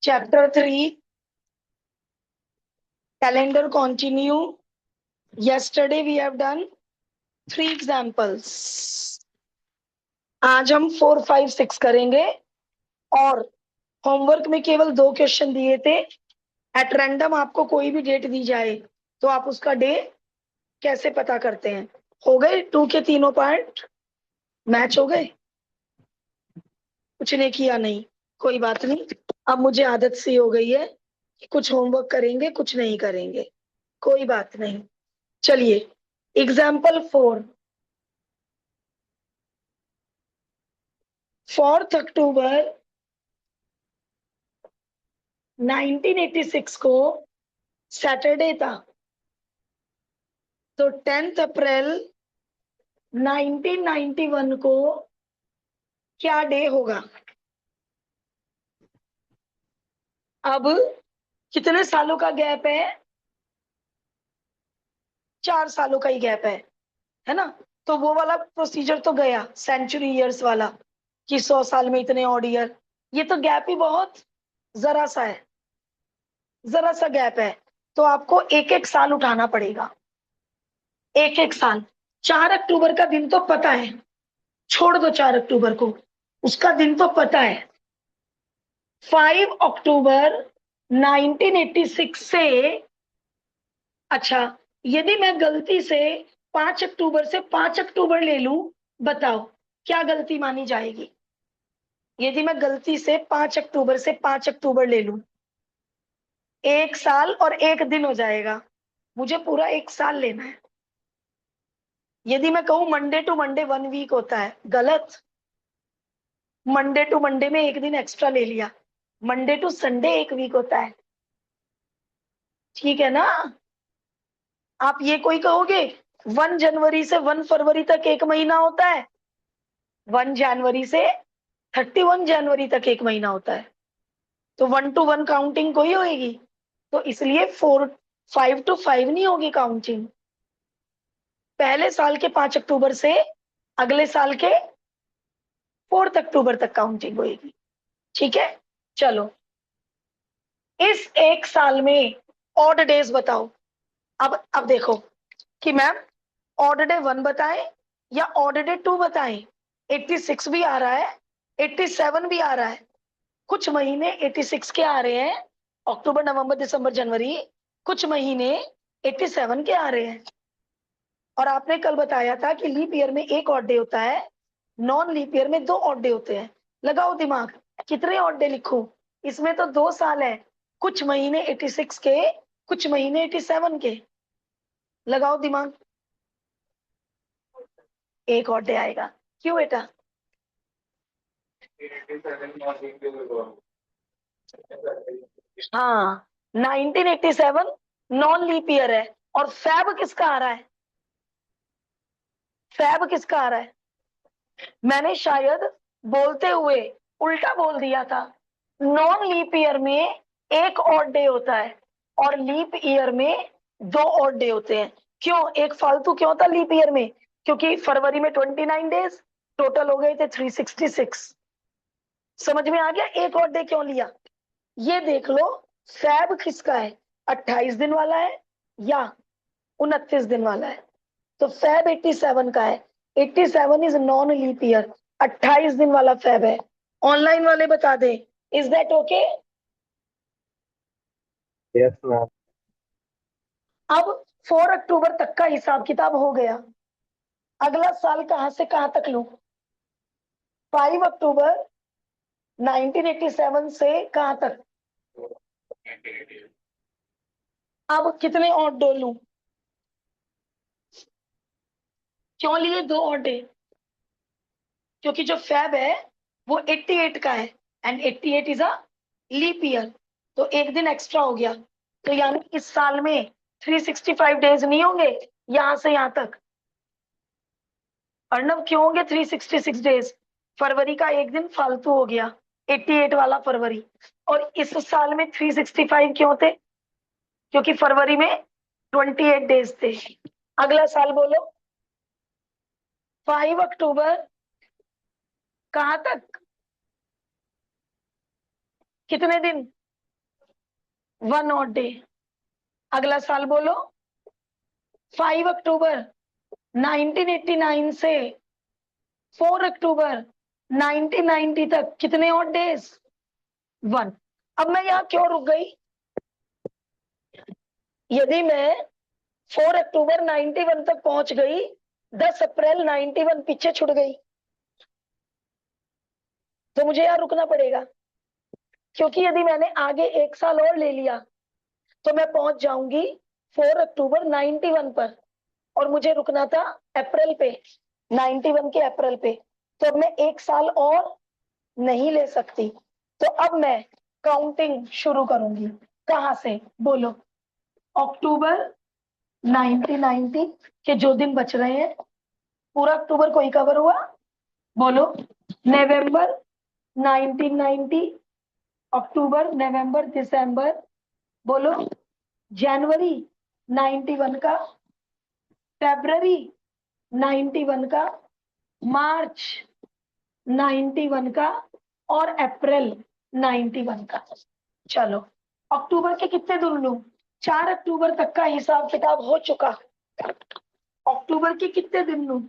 Chapter 3, calendar continue. Yesterday we have done 3 examples. आज हम 4, 5, 6 करेंगे और होमवर्क में केवल 2 क्वेश्चन दिए थे। एट रैंडम आपको कोई भी डेट दी जाए तो आप उसका डे कैसे पता करते हैं। हो गए 2 के तीनों पार्ट मैच हो गए? कुछ ने किया नहीं, कोई बात नहीं। अब मुझे आदत सी हो गई है कि कुछ होमवर्क करेंगे कुछ नहीं करेंगे, कोई बात नहीं। चलिए एग्जाम्पल 4, 4 अक्टूबर 1986 को सैटरडे था, तो 10 अप्रैल 1991 को क्या डे होगा? अब कितने सालों का गैप है? 4 सालों का ही गैप है ना? तो वो वाला प्रोसीजर तो गया, सेंचुरी ईयर्स वाला कि 100 साल में इतने ऑड ईयर। ये तो गैप ही बहुत जरा सा है, जरा सा गैप है। तो आपको एक एक साल उठाना पड़ेगा, एक एक साल। 4 अक्टूबर का दिन तो पता है, छोड़ दो 4 अक्टूबर को, उसका दिन तो पता है। 5 अक्टूबर 1986 से, अच्छा यदि मैं गलती से 5 अक्टूबर से 5 अक्टूबर ले लूं, बताओ क्या गलती मानी जाएगी? यदि मैं गलती से 5 अक्टूबर से 5 अक्टूबर ले लूं, 1 साल और 1 दिन हो जाएगा। मुझे पूरा 1 साल लेना है। यदि मैं कहूं मंडे टू मंडे 1 वीक होता है, गलत। मंडे टू मंडे में 1 दिन एक्स्ट्रा ले लिया, मंडे टू संडे 1 वीक होता है, ठीक है ना? आप ये कोई कहोगे 1 जनवरी से 1 फरवरी तक 1 महीना होता है, 1 जनवरी से 31 जनवरी तक 1 महीना होता है, तो 1 to 1 काउंटिंग कोई होगी? तो इसलिए 5 to 5 नहीं होगी काउंटिंग। पहले साल के 5 अक्टूबर से अगले साल के 4 अक्टूबर तक काउंटिंग होगी, ठीक है? चलो इस 1 साल में ऑड डेज बताओ। अब देखो कि मैम ऑड डे 1 बताएं या ऑड डे 2 बताएं। 86 भी आ रहा है, 87 भी आ रहा है। कुछ महीने 86 के आ रहे हैं, अक्टूबर नवंबर दिसंबर जनवरी। कुछ महीने 87 के आ रहे हैं। और आपने कल बताया था कि लीप ईयर में 1 ऑड डे होता है, नॉन लीप ईयर में 2 ऑड डे होते हैं। लगाओ दिमाग, कितने ऑड डे लिखूं? इसमें तो 2 साल है, कुछ महीने 86 के, कुछ महीने 87 के। लगाओ दिमाग, 1 ऑड डे आएगा। क्यों बेटा? हाँ 1987 नॉन लीप ईयर है। और फैब किसका आ रहा है? फैब किसका आ रहा है? मैंने शायद बोलते हुए उल्टा बोल दिया था। नॉन लीप ईयर में 1 ऑड डे होता है और लीप ईयर में 2 ऑड डे होते हैं। क्यों? एक फालतू क्यों था लीप ईयर में? क्योंकि फरवरी में 29 डेज टोटल हो गए थे 366। समझ में आ गया 1 ऑड डे क्यों लिया? ये देख लो फैब किसका है, 28 दिन वाला है या 29 दिन वाला है? तो फैब 87 का है। 87 इज नॉन लीप ईयर, 28 दिन वाला फैब है। ऑनलाइन वाले बता दे, is that okay? Yes ma'am. अब 4 अक्टूबर तक का हिसाब किताब हो गया। अगला साल कहां से कहां तक लूं? 5 अक्टूबर 1987 से कहां तक? अब कितने और डे लूं? क्यों लिए 2 और डे? क्योंकि जो फैब है वो 88 का है and 88 is a leap year, तो 1 दिन एक्स्ट्रा हो गया। तो यानी इस साल में 365 डेज नहीं होंगे यहां से यहां तक। अर्णव क्यों होंगे 366 डेज? फरवरी का 1 दिन फालतू हो गया, 88 वाला फरवरी। और इस साल में 365 क्यों थे? क्योंकि फरवरी में 28 डेज थे। अगला साल बोलो, 5 अक्टूबर कहां तक, कितने दिन? 1 ऑड डे। अगला साल बोलो 5 अक्टूबर 1989 से 4 अक्टूबर 1990 तक कितने ऑड डेज? 1। अब मैं यहाँ क्यों रुक गई? यदि मैं 4 अक्टूबर 91 तक पहुंच गई, 10 अप्रैल 91 पीछे छूट गई, तो मुझे यहाँ रुकना पड़ेगा, क्योंकि यदि मैंने आगे एक साल और ले लिया तो मैं पहुंच जाऊंगी 4 अक्टूबर 91 पर, और मुझे रुकना था अप्रैल पे, 91 के अप्रैल पे। तो अब मैं एक साल और नहीं ले सकती, तो अब मैं काउंटिंग शुरू करूंगी। कहां से बोलो? अक्टूबर 1990 के जो दिन बच रहे हैं, पूरा अक्टूबर कोई कवर हुआ? बोलो। नवंबर 1990, अक्टूबर, नवंबर, दिसंबर, बोलो। जनवरी 91 का, फरवरी 91 का, मार्च 91 का, और अप्रैल 91 का। चलो, अक्टूबर के कितने दिन लूं? 4 अक्टूबर तक का हिसाब किताब हो चुका। अक्टूबर के कितने दिन लूं?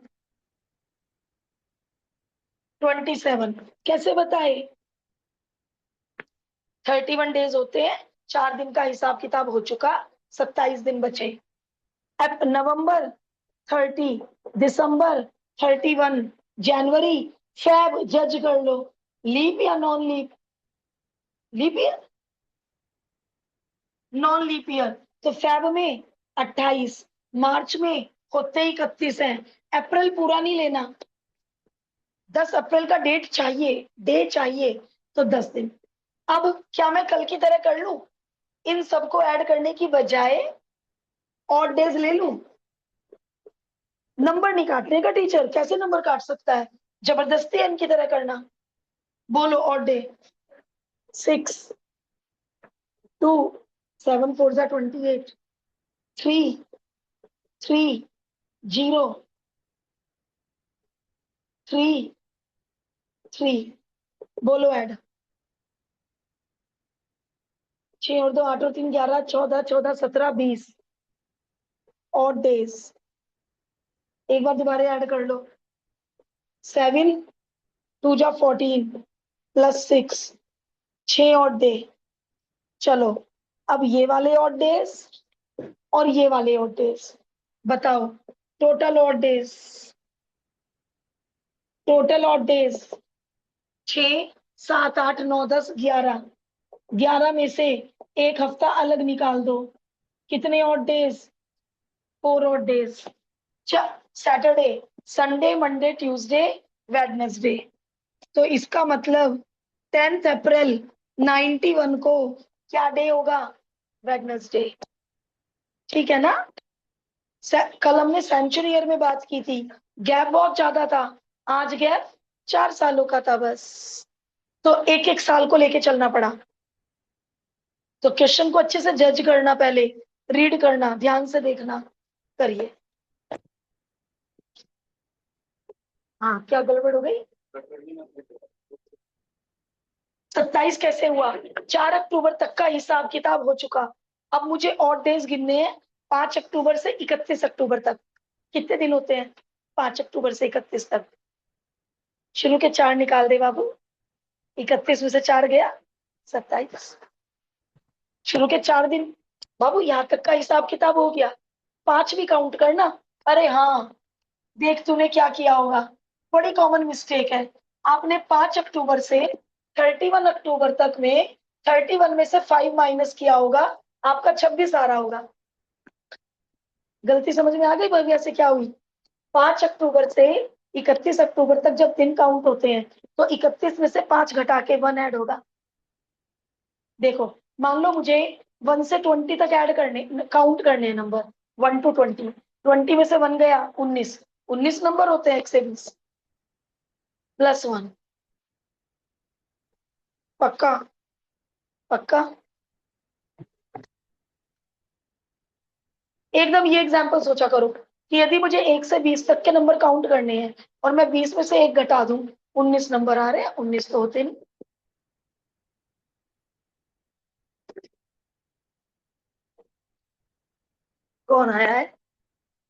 27। कैसे बताए? 31 डेज होते हैं, 4 दिन का हिसाब किताब हो चुका, 27 दिन बचे। अब नवंबर 30, दिसंबर 31, जनवरी, फेब जज कर लो, लीप या non leap? Leap year, non leap year. तो फेब में 28, मार्च में होते ही 31 है। अप्रैल पूरा नहीं लेना, 10 अप्रैल का डेट चाहिए, डे चाहिए, तो 10 दिन। अब क्या मैं कल की तरह कर लूं, इन सबको ऐड करने की बजाय ऑड डेज ले लूं? नंबर नहीं काटने का टीचर, कैसे नंबर काट सकता है? जबरदस्ती है इनकी तरह करना। बोलो ऑड डे। 6, 2, 7 4 जा 28, 3, 3, 0, 3, 3, बोलो ऐड। 6 और 2 8 और 3 11, 14, 14 17 20 ऑड डेज। एक बार दोबारा ऐड कर लो। 7 2 जा 14 प्लस 6, 6 ऑड डे। चलो, अब ये वाले ऑड डेज और ये वाले ऑड डेज बताओ। Total odd days, total odd days 6 7 8 9 10 11, 11 में से एक हफ्ता अलग निकाल दो, कितने odd days? 4 odd days. Saturday, Sunday, Monday, Tuesday, Wednesday. तो इसका मतलब 10 अप्रैल 91 को क्या डे होगा? वेडनेसडे। ठीक है ना? कल हमने सेंचुरी ईयर में बात की थी, गैप बहुत ज्यादा था, आज गैप 4 सालों का था बस, तो एक एक साल को लेके चलना पड़ा। तो क्वेश्चन को अच्छे से जज करना, पहले रीड करना, ध्यान से देखना। करिए। हाँ, क्या गड़बड़ हो गई? 27 कैसे हुआ? 4 अक्टूबर तक का हिसाब किताब हो चुका। अब मुझे और डेज गिनने हैं, 5 अक्टूबर से 31 अक्टूबर तक। कितने दिन होते हैं 5 अक्टूबर से 31 तक? शुरू के 4 निकाल दे बाबू, 31 में से 4 गया, 27। शुरू के 4 दिन। बाबू यहाँ तक का हिसाब किताब हो गया, 5 भी काउंट करना। अरे हाँ, देख तूने क्या किया होगा, बड़ी कॉमन मिस्टेक है। आपने 5 अक्टूबर से 31 अक्टूबर तक में 31 में से 5 माइनस किया होगा, आपका 26 आ रहा होगा। गलती समझ में आ गई भव्या से क्या हुई? 5 अक्टूबर से 31 अक्टूबर तक जब दिन काउंट होते हैं, तो 31 में से 5 घटा के 1 ऐड होगा। देखो, मान लो मुझे 1 से 20 तक ऐड करने, काउंट करने हैं नंबर, 1 to 20। 20 में से 1 गया, 19। 19 नंबर होते हैं 1 से 20, प्लस 1। पक्का? पक्का? एकदम ये एग्जाम्पल सोचा करो कि यदि मुझे 1 से 20 तक के नंबर काउंट करने हैं और मैं 20 में से 1 घटा दूं, 19 नंबर आ रहे हैं। 19 तो होते नहीं। कौन आया है?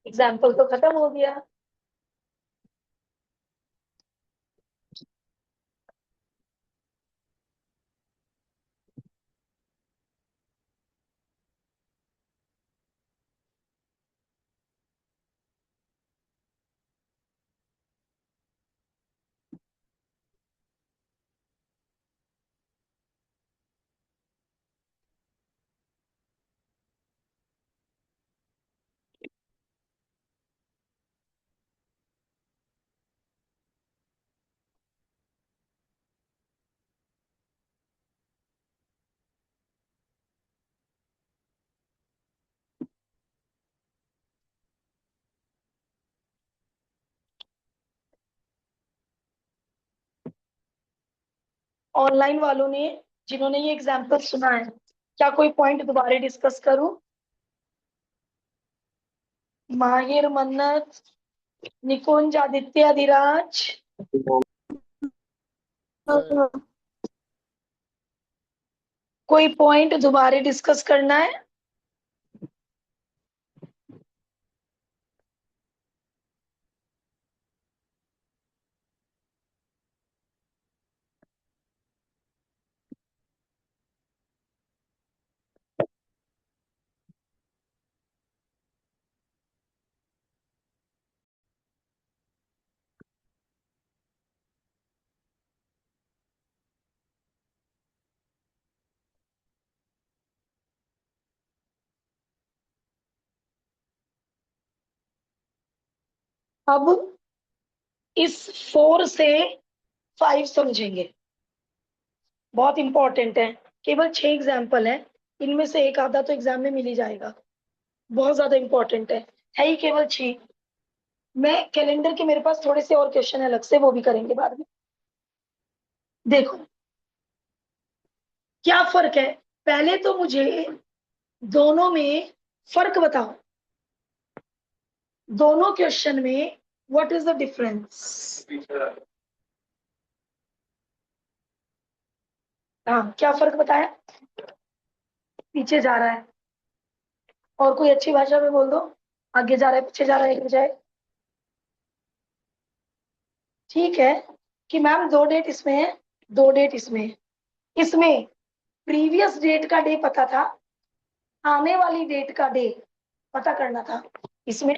एग्जाम्पल तो खत्म हो गया। ऑनलाइन वालों ने, जिन्होंने ये एग्जाम्पल सुना है, क्या कोई पॉइंट दोबारा डिस्कस करूं? माहिर, मन्नत, निकुंज, आदित्य, अधिराज। कोई पॉइंट दोबारा डिस्कस करना है? अब इस 4 से 5 समझेंगे, बहुत इंपॉर्टेंट है। केवल 6 एग्जाम्पल है, इनमें से एक आधा तो एग्जाम में मिल ही जाएगा। बहुत ज्यादा इंपॉर्टेंट है ही केवल 6। मैं कैलेंडर के, मेरे पास थोड़े से और क्वेश्चन अलग से, वो भी करेंगे बाद में। देखो क्या फर्क है, पहले तो मुझे दोनों में फर्क बताओ। दोनों क्वेश्चन में व्हाट इज द डिफरेंस? हाँ, क्या फर्क बताया? पीछे जा रहा है। और कोई अच्छी भाषा में बोल दो। आगे जा रहा है, पीछे जा रहा है, एक जाए। ठीक है कि मैम 2 डेट इसमें है, 2 डेट इसमें है। इसमें प्रीवियस डेट का डे पता था, आने वाली डेट का डे पता करना था। इसमें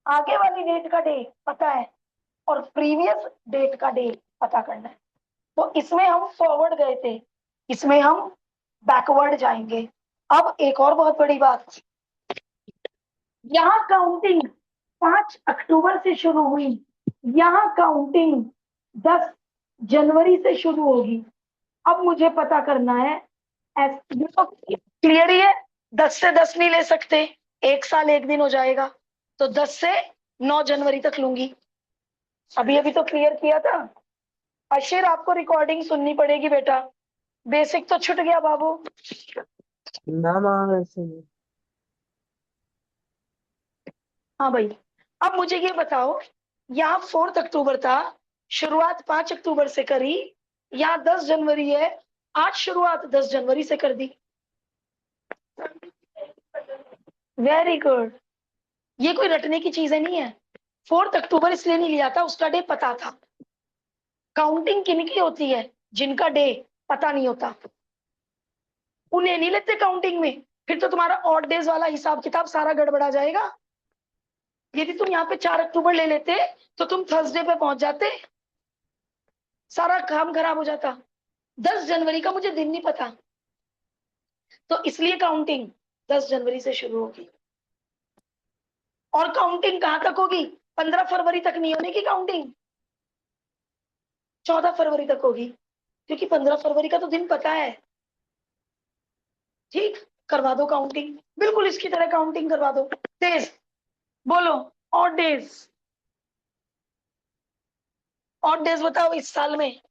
आगे वाली डेट का डे पता है और प्रीवियस डेट का डे पता करना है। तो इसमें हम फॉरवर्ड गए थे, इसमें हम बैकवर्ड जाएंगे। अब एक और बहुत बड़ी बात, यहाँ काउंटिंग 5 अक्टूबर से शुरू हुई, यहाँ काउंटिंग 10 जनवरी से शुरू होगी। अब मुझे पता करना है, ये तो क्लियर ही है, 10 से 10 नहीं ले सकते, एक साल एक दिन हो जाएगा, तो 10 से 9 जनवरी तक लूंगी। अभी अभी तो क्लियर किया था। अशीर, आपको रिकॉर्डिंग सुननी पड़ेगी बेटा, बेसिक तो छूट गया बाबू। ना ना ऐसे नहीं। हाँ भाई, अब मुझे ये बताओ, यहाँ 4 अक्टूबर था, शुरुआत 5 अक्टूबर से करी, यहाँ 10 जनवरी है, आज शुरुआत 10 जनवरी से कर दी। Very good. ये कोई रटने की चीजें नहीं है। 4 अक्टूबर इसलिए नहीं लिया था, उसका डे पता था। काउंटिंग किनकी होती है? जिनका डे पता नहीं होता, उन्हें नहीं लेते काउंटिंग में। फिर तो तुम्हारा ऑड डेज वाला हिसाब किताब सारा गड़बड़ा जाएगा। यदि तुम यहाँ पे 4 अक्टूबर ले लेते तो तुम थर्सडे पे पहुंच जाते, सारा काम खराब हो जाता। 10 जनवरी का मुझे दिन नहीं पता, तो इसलिए काउंटिंग 10 जनवरी से शुरू होगी। और काउंटिंग कहां तक होगी? 15 फरवरी तक नहीं होने की काउंटिंग, 14 फरवरी तक होगी, क्योंकि 15 फरवरी का तो दिन पता है। ठीक, करवा दो काउंटिंग, बिल्कुल इसकी तरह काउंटिंग करवा दो। डेज बोलो, और डेज, और डेज बताओ इस साल में।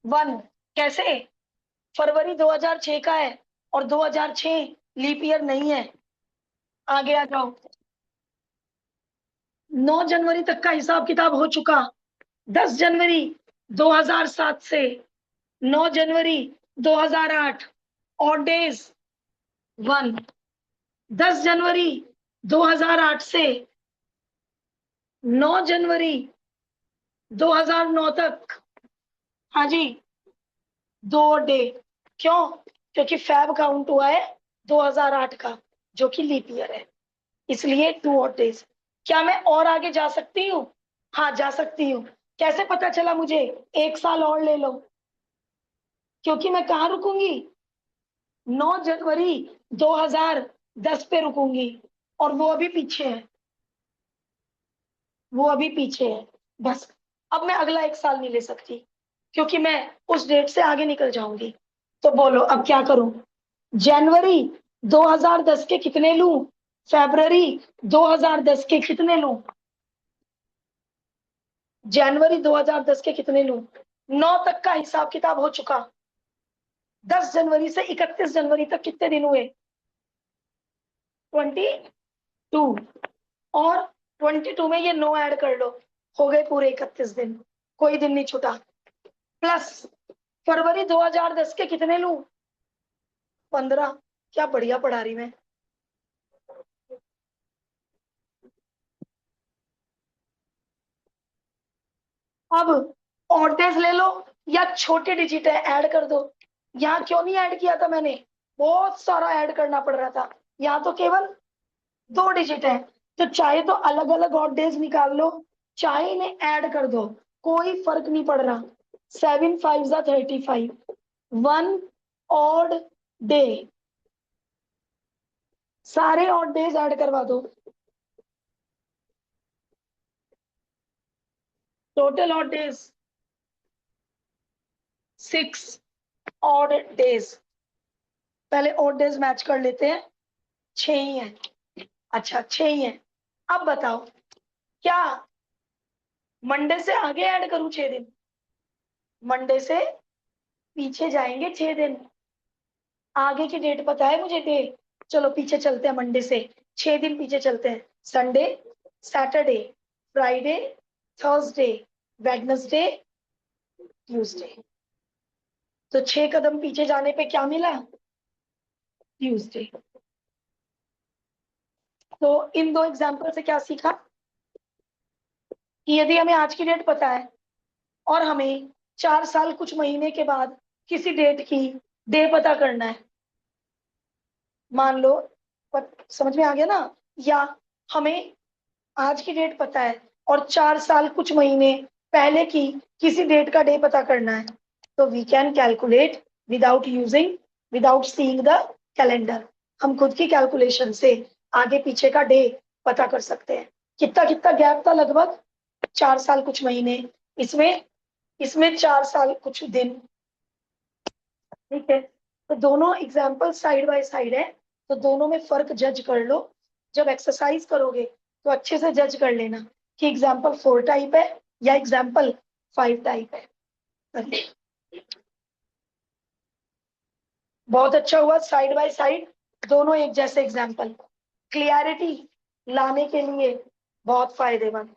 1 कैसे? फरवरी 2006 का है और 2006 लीप ईयर नहीं है। आगे आ जाओ, 9 जनवरी तक का हिसाब किताब हो चुका। 10 जनवरी 2007 से 9 जनवरी 2008, और डेज 1। 10 जनवरी 2008 से 9 जनवरी 2009 तक, हाँ जी, 2 डे। क्यों? क्योंकि फैब काउंट हुआ है 2008 का, जो कि लीप ईयर है, इसलिए 2 डेज। क्या मैं और आगे जा सकती हूँ? हाँ, जा सकती हूँ। कैसे पता चला मुझे? 1 साल और ले लो, क्योंकि मैं कहाँ रुकूंगी? 9 जनवरी 2010 पे रुकूंगी, और वो अभी पीछे है, वो अभी पीछे है। बस, अब मैं अगला 1 साल नहीं ले सकती, क्योंकि मैं उस डेट से आगे निकल जाऊंगी। तो बोलो अब क्या करूं? जनवरी 2010 के कितने लूं? फरवरी 2010 के कितने लूं? जनवरी 2010 के कितने लूं? 9 तक का हिसाब किताब हो चुका। 10 जनवरी से 31 जनवरी तक कितने दिन हुए? 22। और 22 में ये 9 ऐड कर लो, हो गए पूरे 31 दिन, कोई दिन नहीं छूटा। प्लस फरवरी 2010 के कितने लूं? 15। क्या बढ़िया पढ़ा रही मैं। अब ऑड डेज ले लो, या छोटे डिजिट है ऐड कर दो। यहाँ क्यों नहीं ऐड किया था मैंने? बहुत सारा ऐड करना पड़ रहा था। यहाँ तो केवल 2 डिजिट है, तो चाहे तो अलग अलग ऑड डेज निकाल लो, चाहे इन्हें ऐड कर दो, कोई फर्क नहीं पड़ रहा। 7 5 35, 1 ऑड डे, सारे ऑड डेज ऐड करवा दो। Total odd days 6 odd days. पहले ऑड डेज मैच कर लेते हैं। 6 ही है। अच्छा, 6 ही है। अब बताओ, क्या मंडे से आगे ऐड करूं 6 दिन? मंडे से पीछे जाएंगे 6 दिन। आगे की डेट पता है मुझे, डे। चलो पीछे चलते हैं, मंडे से 6 दिन पीछे चलते हैं। Sunday, Saturday, Friday, Thursday, Wednesday, Tuesday. तो 6 कदम पीछे जाने पे क्या मिला? ट्यूसडे। तो इन 2 एग्जाम्पल से क्या सीखा? कि यदि हमें आज की डेट पता है, और हमें 4 साल कुछ महीने के बाद किसी डेट की डे पता करना है, मान लो, समझ में आ गया ना? या हमें आज की डेट पता है, और 4 साल कुछ महीने पहले की किसी डेट का डे पता करना है, तो we can calculate without seeing the calendar. हम खुद की कैलकुलेशन से आगे पीछे का डे पता कर सकते हैं। कितना कितना गैप था? लगभग 4 साल कुछ महीने। इसमें इसमें 4 साल कुछ दिन। ठीक है, तो दोनों एग्जाम्पल साइड बाय साइड है, तो दोनों में फर्क जज कर लो। जब एक्सरसाइज करोगे तो अच्छे से जज कर लेना कि एग्जाम्पल 4 टाइप है या एग्जाम्पल 5 टाइप है। बहुत अच्छा हुआ, साइड बाय साइड दोनों एक जैसे एग्जाम्पल। क्लियरिटी लाने के लिए बहुत फायदेमंद।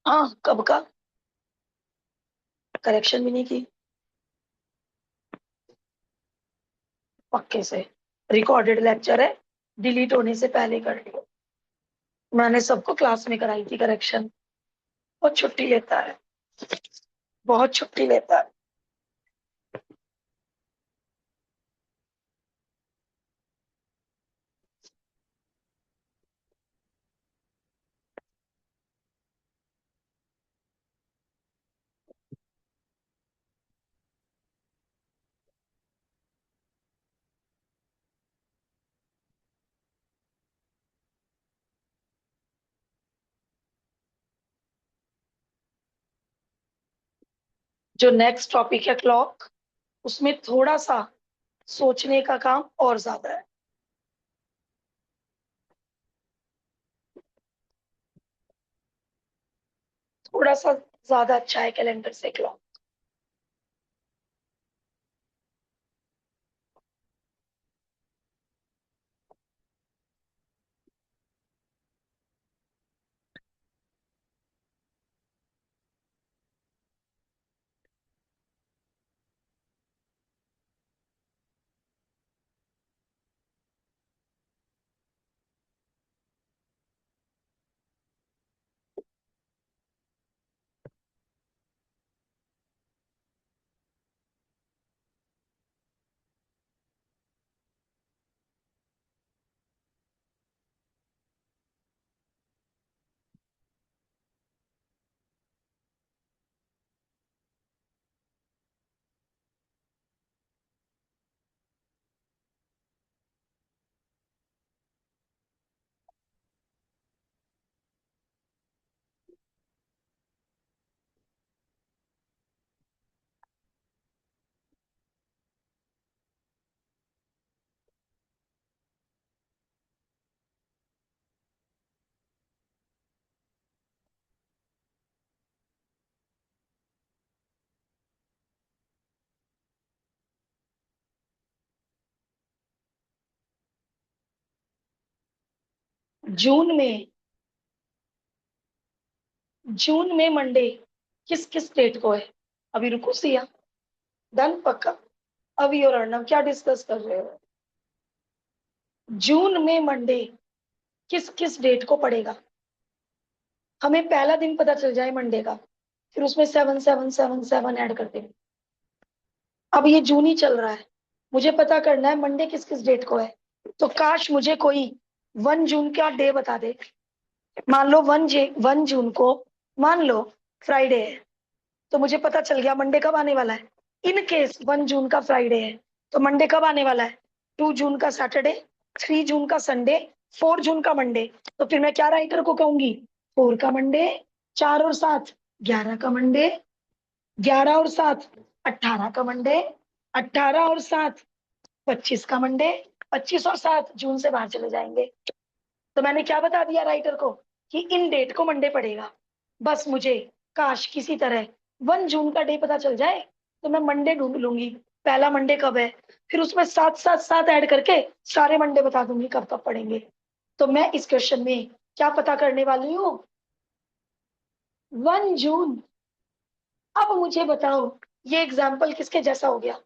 हाँ, कब का? करेक्शन भी नहीं की? पक्के से? रिकॉर्डेड लेक्चर है, डिलीट होने से पहले कर लियो। मैंने सबको क्लास में कराई थी करेक्शन। बहुत छुट्टी लेता है, बहुत छुट्टी लेता है। जो नेक्स्ट टॉपिक है क्लॉक, उसमें थोड़ा सा सोचने का काम और ज्यादा है। थोड़ा सा ज्यादा अच्छा है कैलेंडर से क्लॉक। जून में, जून में मंडे किस किस डेट को है? अभी रुको सिया, डन पक्का। अभी और अर्णव क्या डिस्कस कर रहे हो? जून में मंडे किस किस डेट को पड़ेगा? हमें पहला दिन पता चल जाए मंडे का, फिर उसमें 7 7 7 7 ऐड कर देंगे। अब ये जून ही चल रहा है, मुझे पता करना है मंडे किस किस डेट को है। तो काश मुझे कोई 1 जून का डे बता दे। मान लो 1 जून को, मान लो फ्राइडे है, तो मुझे पता चल गया मंडे कब आने वाला है। इन केस 1 जून का फ्राइडे है, तो मंडे कब आने वाला है? 2 जून का सैटरडे, 3 जून का संडे, 4 जून का मंडे। तो फिर मैं क्या राइटर को कहूंगी? 4 का मंडे, 4 और 7 11 का मंडे, 11 और 7 18 का मंडे, 18 और 7 25 का मंडे, 25 और 7 जून से बाहर चले जाएंगे। तो मैंने क्या बता दिया राइटर को कि इन डेट को मंडे पड़ेगा। बस मुझे काश किसी तरह 1 जून का डे पता चल जाए, तो मैं मंडे ढूंढ लूंगी पहला मंडे कब है, फिर उसमें 7 7 7 ऐड करके सारे मंडे बता दूंगी कब कब पड़ेंगे। तो मैं इस क्वेश्चन में क्या पता करने वाली हूँ? 1 जून। अब मुझे बताओ ये एग्जाम्पल किसके जैसा हो गया?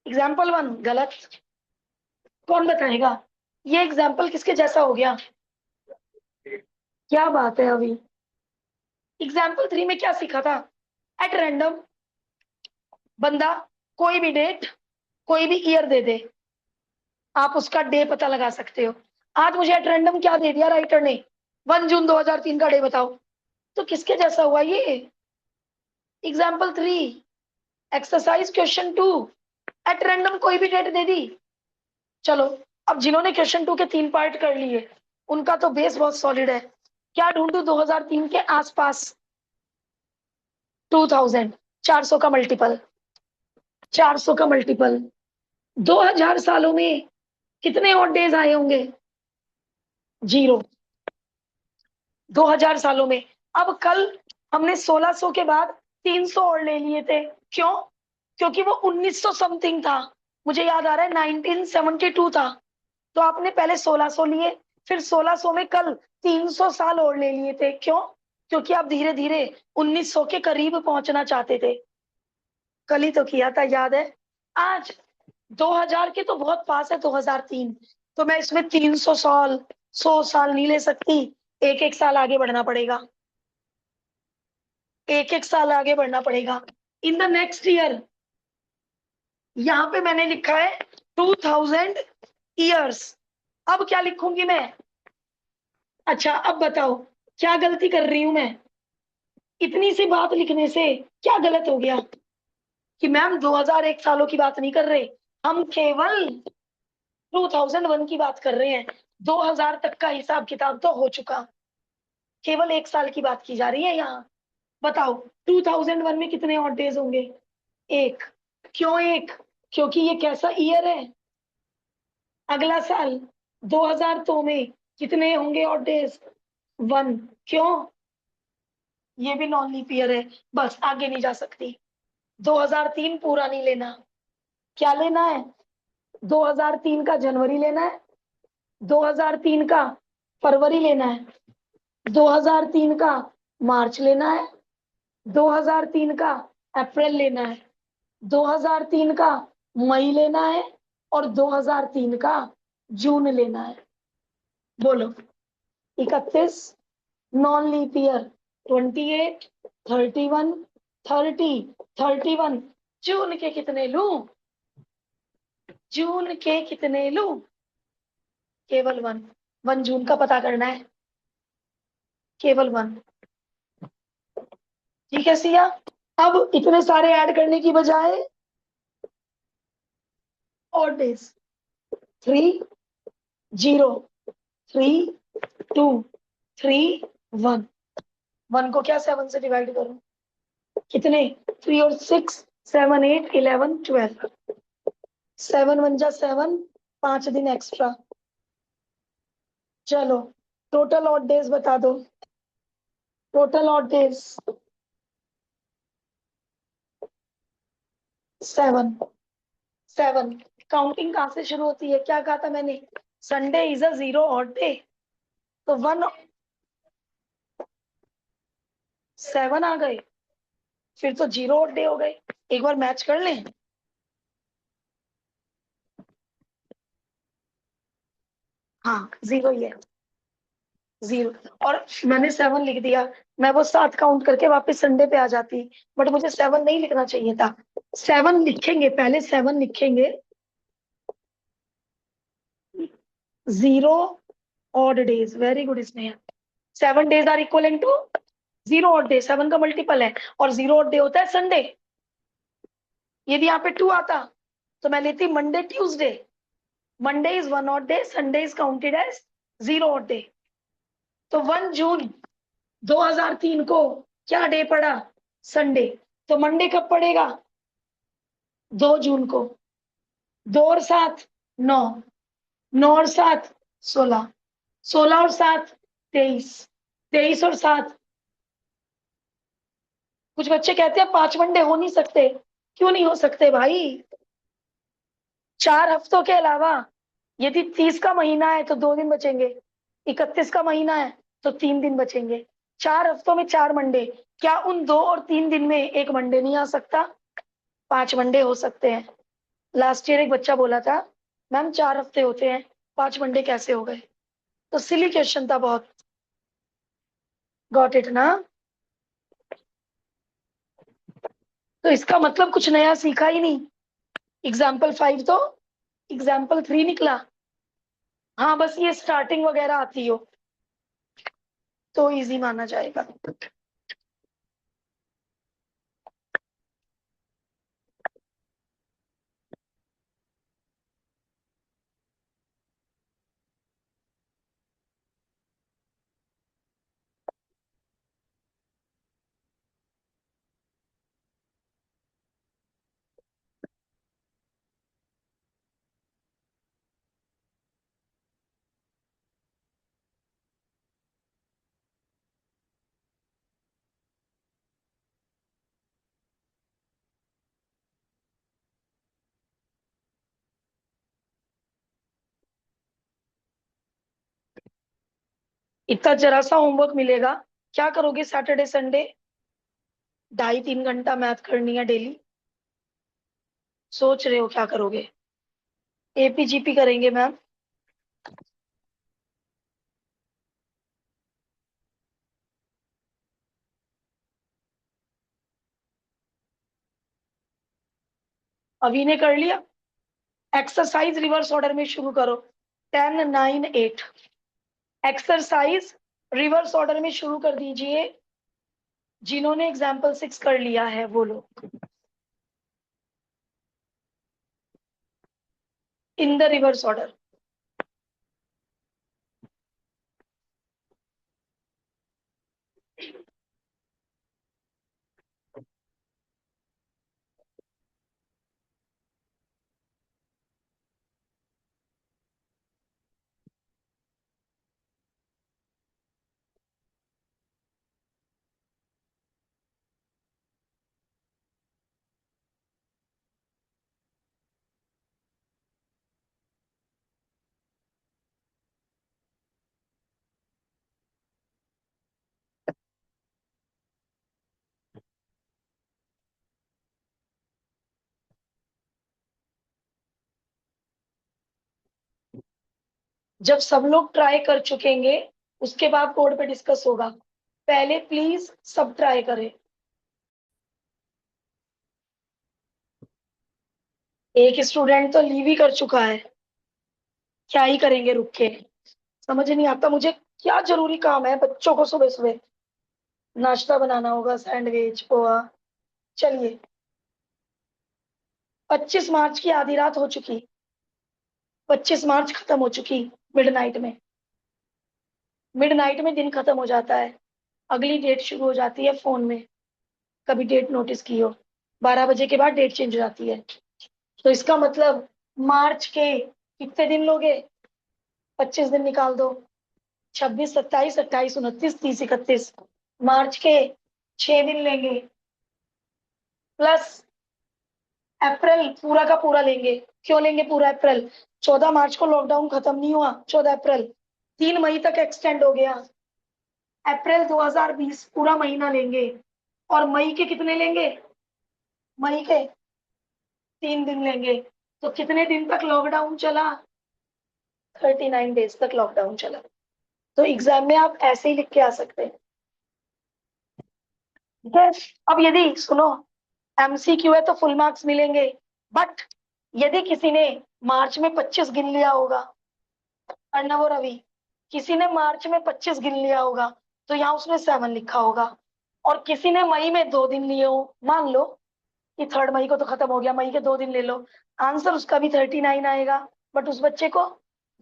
एग्जाम्पल 1 गलत। कौन बताएगा ये एग्जाम्पल किसके जैसा हो गया? क्या बात है। अभी एग्जाम्पल 3 में क्या सीखा था? एट रैंडम बंदा कोई भी डेट, कोई भी ईयर दे दे, आप उसका डे पता लगा सकते हो। आज मुझे एट रैंडम क्या दे दिया राइटर ने? 1 जून 2003 का डे बताओ। तो किसके जैसा हुआ ये? Example 3, exercise question 2, at random कोई भी डेट दे दी। चलो, अब जिन्होंने क्वेश्चन 2 के 3 पार्ट कर लिए उनका तो बेस बहुत सॉलिड है। क्या ढूंढू 2003 के आसपास? 2000, 400 का मल्टीपल, 400 का मल्टीपल। 2000 सालों में कितने ऑड डेज आए होंगे? 0। 2000 सालों में। अब कल हमने 1600 के बाद 300 और ले लिए थे। क्यों? क्योंकि वो 1900 समथिंग था। मुझे याद आ रहा है 1972 था। तो आपने पहले 1600 लिए, फिर 1600 में कल 300 साल और ले लिए थे। क्यों? क्योंकि आप धीरे धीरे 1900 के करीब पहुंचना चाहते थे। कल ही तो किया था, याद है? आज 2000 के तो बहुत पास है 2003, तो मैं इसमें 300 साल, 100 साल नहीं ले सकती। एक एक साल आगे बढ़ना पड़ेगा, एक एक साल आगे बढ़ना पड़ेगा। इन द नेक्स्ट ईयर, यहाँ पे मैंने लिखा है 2000 ईयर्स। अब क्या लिखूंगी मैं? अच्छा अब बताओ क्या गलती कर रही हूं मैं? इतनी सी बात लिखने से क्या गलत हो गया कि मैम 2001 सालों की बात नहीं कर रहे, हम केवल 2001 की बात कर रहे हैं। 2000 तक का हिसाब किताब तो हो चुका, केवल एक साल की बात की जा रही है यहाँ। बताओ 2001 में कितने ऑड डेज होंगे? एक। क्यों एक? क्योंकि ये कैसा ईयर है? अगला साल 2002 में कितने होंगे ऑड डेज? 1। क्यों? ये भी नॉन लीप ईयर है, बस आगे नहीं जा सकती। 2003 पूरा नहीं लेना। क्या लेना है? 2003 का जनवरी लेना है, 2003 का फरवरी लेना है, 2003 का मार्च लेना है, 2003 का अप्रैल लेना है, 2003 का मई लेना है, और 2003 का जून लेना है। बोलो। 31, नॉन लीप ईयर, 28, 31, 30, 31। जून के कितने लूं? जून के कितने लूं? केवल वन। 1 जून का पता करना है, केवल वन। ठीक है सिया। अब इतने सारे ऐड करने की बजाय और डेज, 3, 0, 3, 2, 3, 1। 1 को क्या 7 से डिवाइड करूं? कितने? 3 और 6, 7, 8, 11, 12। 7 1 जा 7, 5 दिन एक्स्ट्रा। चलो टोटल ऑड डेज बता दो। Total odd days 7। 7। काउंटिंग कहां से शुरू होती है? क्या कहा था मैंने? Sunday is a 0 odd day. तो 7 आ गए, फिर तो 0 ऑड डे हो गए। एक बार मैच कर लें। हाँ 0 ही है, 0। और मैंने 7 लिख दिया, मैं वो 7 काउंट करके वापस संडे पे आ जाती, बट मुझे 7 नहीं लिखना चाहिए था। 7 लिखेंगे, पहले 7 लिखेंगे। 0 odd days, very good Sneha. 7 days are equal to 0 odd day, 7 का मल्टीपल है, और 0 ऑड डे होता है संडे। यदि यहाँ पे 2 आता तो मैं लेती Monday Tuesday. Monday is 1 odd day, Sunday is counted as 0 odd day. तो 1 जून 2003 को क्या डे पड़ा? संडे। तो मंडे कब पड़ेगा? 2 जून को। 2 और 7 9, 9 और 7 16, 16 और 7 23, 23 और 7। कुछ बच्चे कहते हैं 5 मंडे हो नहीं सकते। क्यों नहीं हो सकते भाई? 4 हफ्तों के अलावा यदि 30 का महीना है तो 2 दिन बचेंगे, 31 का महीना है तो 3 दिन बचेंगे। 4 हफ्तों में 4 मंडे। क्या उन 2 और 3 दिन में एक मंडे नहीं आ सकता? 5 मंडे हो सकते हैं। लास्ट ईयर एक बच्चा बोला था, मैम 4 हफ्ते होते हैं, 5 मंडे कैसे हो गए? तो सिली क्वेश्चन था बहुत। गॉट इट ना? तो इसका मतलब कुछ नया सीखा ही नहीं। एग्जाम्पल 5 तो एग्जाम्पल 3 निकला। हाँ बस ये स्टार्टिंग वगैरह आती हो तो इजी माना जाएगा। इतना जरा सा होमवर्क मिलेगा, क्या करोगे सैटरडे संडे? 2.5-3 घंटा मैथ करनी है डेली। सोच रहे हो क्या करोगे? एपीजीपी करेंगे मैम। अभी ने कर लिया। एक्सरसाइज रिवर्स ऑर्डर में शुरू करो। 10 9 8। एक्सरसाइज रिवर्स ऑर्डर में शुरू कर दीजिए। जिन्होंने एग्जाम्पल 6 कर लिया है वो लोग इन द रिवर्स ऑर्डर। जब सब लोग ट्राई कर चुकेंगे उसके बाद कोड पे डिस्कस होगा। पहले प्लीज सब ट्राई करें। एक स्टूडेंट तो लीव ही कर चुका है, क्या ही करेंगे रुक के। समझ नहीं आता मुझे, क्या जरूरी काम है बच्चों को सुबह सुबह नाश्ता बनाना होगा, सैंडविच पोहा। चलिए, 25 मार्च की आधी रात हो चुकी, 25 मार्च खत्म हो चुकी। मिडनाइट में, मिडनाइट में दिन खत्म हो जाता है, अगली डेट शुरू हो जाती है फोन में। कभी डेट नोटिस की हो, 12 बजे के बाद डेट चेंज हो जाती है। तो इसका मतलब मार्च के कितने दिन लोगे? 25 दिन निकाल दो। 26, 27, 28, 29, 30, 31। मार्च के 6 दिन लेंगे, प्लस अप्रैल पूरा का पूरा लेंगे। क्यों लेंगे पूरा अप्रैल? 14 मार्च को लॉकडाउन खत्म नहीं हुआ, 14 अप्रैल, 3 मई तक एक्सटेंड हो गया। अप्रैल 2020 पूरा महीना लेंगे। और मई के कितने लेंगे? मई के 3 दिन लेंगे। तो कितने दिन तक लॉकडाउन चला? 39 डेज तक लॉकडाउन चला। तो एग्जाम में आप ऐसे ही लिख के आ सकते हैं। ठीक है। अब यदि सुनो, एमसीक्यू है तो फुल मार्क्स मिलेंगे, बट यदि किसी ने मार्च में 25 गिन लिया होगा, अर्णव और रवि, किसी ने मार्च में 25 गिन लिया होगा तो यहाँ उसने 7 लिखा होगा। और किसी ने मई में 2 दिन लिए हो, मान लो कि 3 मई को तो खत्म हो गया, मई के 2 दिन ले लो, आंसर उसका भी 39 आएगा, बट उस बच्चे को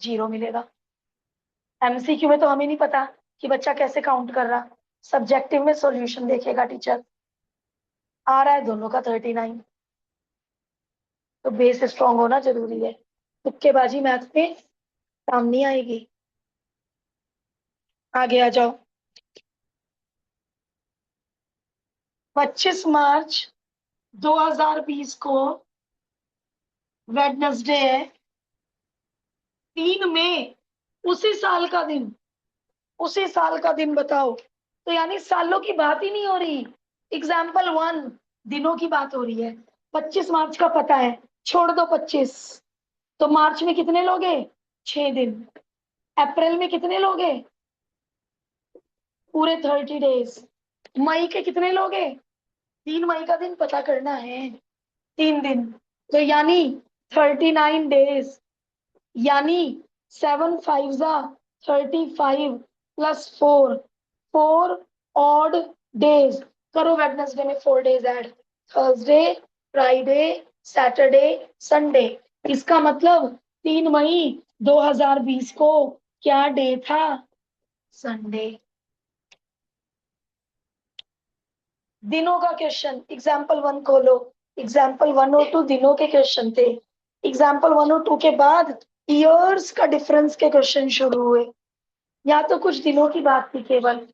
0 मिलेगा। एमसीक्यू में तो हमें नहीं पता कि बच्चा कैसे काउंट कर रहा, सब्जेक्टिव में सॉल्यूशन देखेगा टीचर, आ रहा है दोनों का 39। तो बेस स्ट्रांग होना जरूरी है, तुक्केबाजी मैथ में काम नहीं आएगी। आगे आ जाओ। 25 मार्च 2020 को वेडनेसडे है। 3 मई उसी साल का दिन, उसी साल का दिन बताओ। तो यानी सालों की बात ही नहीं हो रही, एग्जाम्पल 1 दिनों की बात हो रही है। 25 मार्च का पता है, छोड़ दो 25। तो मार्च में कितने लोगे? 6 दिन। अप्रैल में कितने लोगे? पूरे 30 डेज। मई के कितने लोगे? 3 मई का दिन पता करना है, 3 दिन। तो यानी 39 डेज, यानी 7 5 35 +4, 4 ऑड डेज। करो वेडनेसडे में 4 days add, Thursday, Friday, Saturday, Sunday. इसका मतलब 3 मई 2020 को क्या डे था? संडे। दिनों का क्वेश्चन, एग्जाम्पल 1 खोलो। एग्जाम्पल 1 और 2 दिनों के क्वेश्चन थे। एग्जाम्पल 1 और 2 के बाद ईयर्स का डिफरेंस के क्वेश्चन शुरू हुए। या तो कुछ दिनों की बात थी केवल।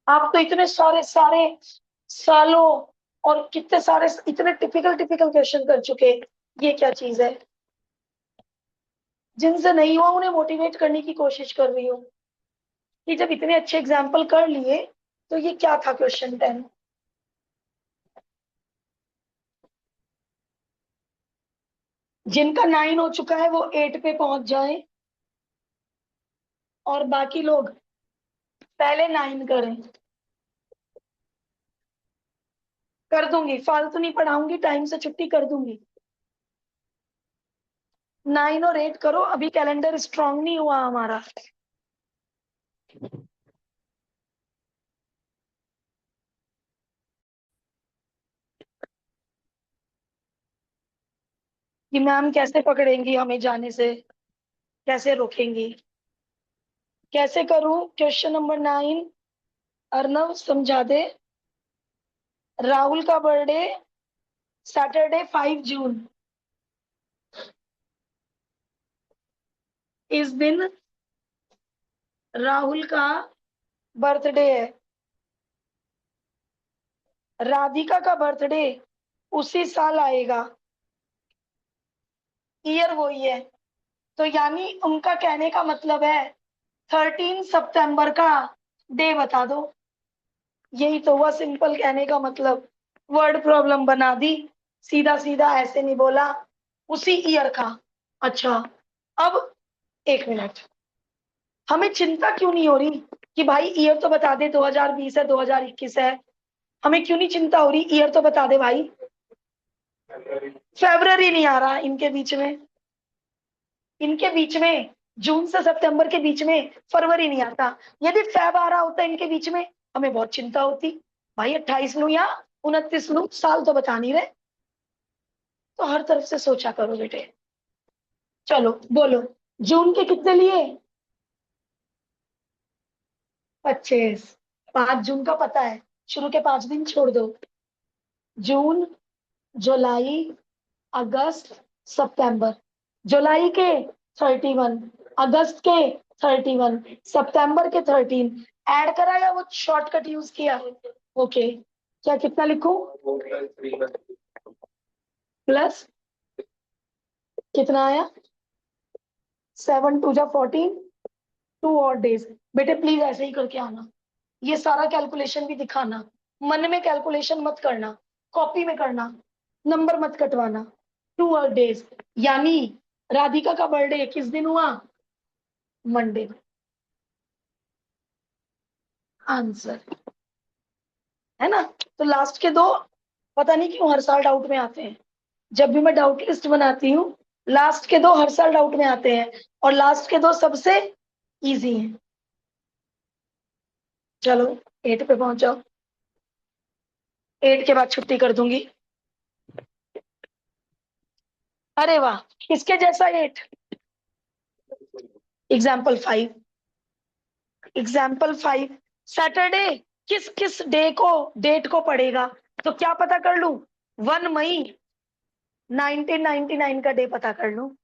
आप तो इतने सारे सारे सालों और कितने सारे इतने टिपिकल टिपिकल क्वेश्चन कर चुके, ये क्या चीज है? जिनसे नहीं हुआ उन्हें मोटिवेट करने की कोशिश कर रही हूँ कि जब इतने अच्छे एग्जाम्पल कर लिए तो ये क्या था क्वेश्चन 10। जिनका 9 हो चुका है वो 8 पे पहुंच जाए, और बाकी लोग पहले 9 करें। कर दूंगी, फालतू नहीं पढ़ाऊंगी, टाइम से छुट्टी कर दूंगी। 9 और 8 करो, अभी कैलेंडर स्ट्रांग नहीं हुआ हमारा। कि मैम कैसे पकड़ेंगी हमें जाने से, कैसे रोकेंगी, कैसे करूं? क्वेश्चन नंबर 9 अर्नव समझा दे। राहुल का बर्थडे सैटरडे 5 जून, इस दिन राहुल का बर्थडे है। राधिका का बर्थडे उसी साल आएगा, ईयर वही है। तो यानी उनका कहने का मतलब है 13 सितंबर का डे बता दो। यही तो हुआ सिंपल कहने का मतलब, वर्ड प्रॉब्लम बना दी, सीधा सीधा ऐसे नहीं बोला, उसी ईयर का। अच्छा, अब 1 मिनट, हमें चिंता क्यों नहीं हो रही कि भाई ईयर तो बता दे, 2020 है 2021 है, हमें क्यों नहीं चिंता हो रही, ईयर तो बता दे भाई। फेब्रवरी नहीं आ रहा इनके बीच में, इनके बीच में जून से सितंबर के बीच में फरवरी नहीं आता। यदि फेब आ रहा होता इनके बीच में, हमें बहुत चिंता होती, भाई 28 लू या 29 लू, साल तो बता नहीं रहे। तो हर तरफ से सोचा करो बेटे। चलो बोलो, जून के कितने लिए? 25। 5 जून का पता है, शुरू के 5 दिन छोड़ दो। जून, जुलाई, अगस्त, सितंबर। जुलाई के 31, अगस्त के 31, सितंबर के 13। ऐड करा या वो शॉर्टकट यूज किया? ओके, क्या कितना लिखूं? प्लस कितना आया? 7 2 जा 14, 2 और डेज। बेटे प्लीज ऐसे ही करके आना, ये सारा कैलकुलेशन भी दिखाना, मन में कैलकुलेशन मत करना, कॉपी में करना, नंबर मत कटवाना। 2 और डेज, यानी राधिका का बर्थडे किस दिन हुआ? मंडे। आंसर है ना? तो लास्ट के दो पता नहीं क्यों हर साल डाउट में आते हैं। जब भी मैं डाउट लिस्ट बनाती हूँ, लास्ट के दो हर साल डाउट में आते हैं, और लास्ट के दो सबसे इजी हैं। चलो 8 पे पहुंच जाओ, 8 के बाद छुट्टी कर दूंगी। अरे वाह, किसके जैसा 8? एग्जाम्पल 5। एग्जाम्पल 5 सैटरडे किस किस डे को, डेट को पड़ेगा? तो क्या पता कर लू? 1 मई 1999 का डे पता कर लू,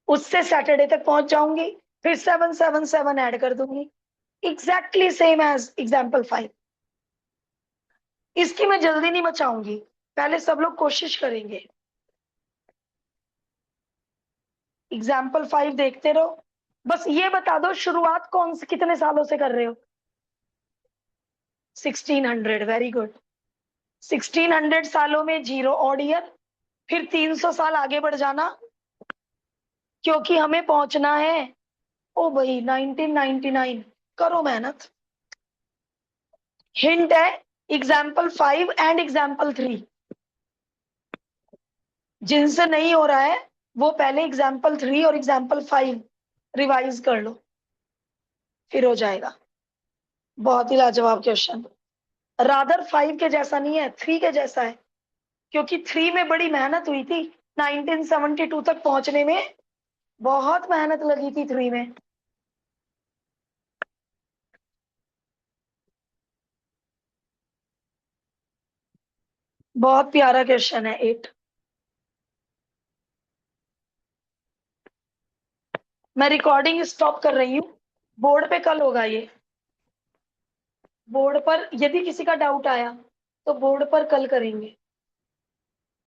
उससे सैटरडे तक पहुंच जाऊंगी, फिर 777 ऐड कर दूंगी। Exactly same as example 5। इसकी मैं जल्दी नहीं मचाऊंगी, पहले सब लोग कोशिश करेंगे। एग्जाम्पल 5 देखते रहो। बस ये बता दो शुरुआत कौन से कितने सालों से कर रहे हो? 1600, वेरी गुड। 1600 सालों में 0 ऑड ईयर, फिर 300 साल आगे बढ़ जाना, क्योंकि हमें पहुंचना है ओ भाई 1999। करो मेहनत। हिंट है एग्जाम्पल 5 एंड एग्जाम्पल 3। जिनसे नहीं हो रहा है वो पहले एग्जाम्पल 3 और एग्जाम्पल 5 रिवाइज कर लो, फिर हो जाएगा। बहुत ही लाजवाब क्वेश्चन। रादर 5 के जैसा नहीं है, 3 के जैसा है, क्योंकि 3 में बड़ी मेहनत हुई थी 1972 तक पहुंचने में, बहुत मेहनत लगी थी 3 में। बहुत प्यारा क्वेश्चन है 8। मैं रिकॉर्डिंग स्टॉप कर रही हूँ, बोर्ड पे कल होगा ये। बोर्ड पर यदि किसी का डाउट आया तो बोर्ड पर कल करेंगे।